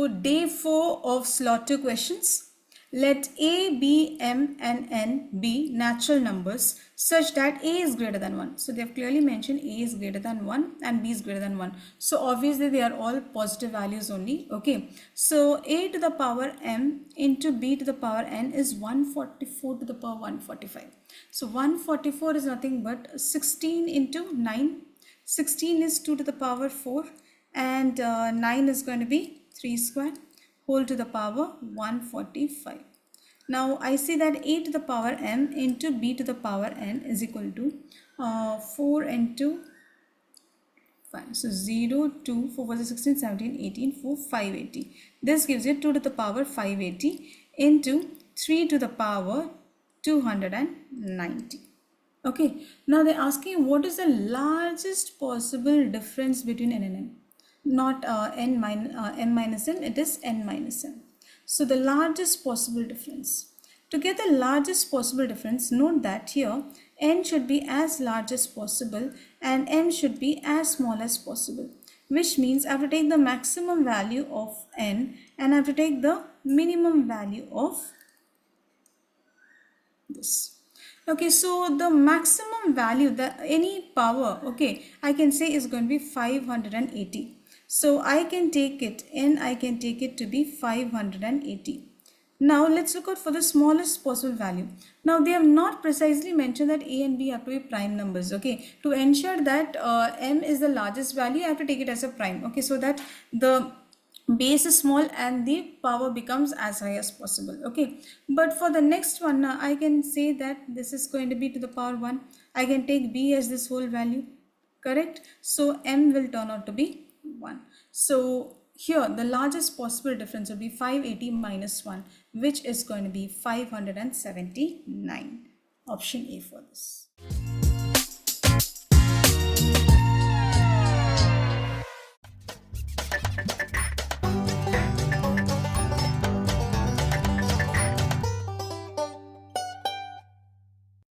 So day 4 of slot 2 questions. Let A, B, M and N be natural numbers such that A is greater than 1. So they have clearly mentioned A is greater than 1 and B is greater than 1. So obviously they are all positive values only. Okay. So A to the power M into B to the power N is 144 to the power 145. So 144 is nothing but 16 into 9. 16 is 2 to the power 4 and 9 is going to be 3 square whole to the power 145. Now I see that A to the power M into B to the power N is equal to 4 into 5. So 0, 2, 4 was 16, 17, 18, 4, 580. This gives you 2 to the power 580 into 3 to the power 290. Okay, now they're asking what is the largest possible difference between N and M. Not M minus N, it is N minus M. So the largest possible difference. To get the largest possible difference, note that here N should be as large as possible and M should be as small as possible. Which means I have to take the maximum value of N and I have to take the minimum value of this. Okay, so the maximum value, that any power, okay, I can say is going to be 580. So I can take it and I can take it to be 580. Now let's look out for the smallest possible value. Now they have not precisely mentioned that A and B have to be prime numbers. Okay, to ensure that M is the largest value, I have to take it as a prime. Okay, so that the base is small and the power becomes as high as possible. Okay, but for the next one I can say that this is going to be to the power 1. I can take B as this whole value, correct? So M will turn out to be 1. So here the largest possible difference will be 580 minus 1, which is going to be 579. Option A for this.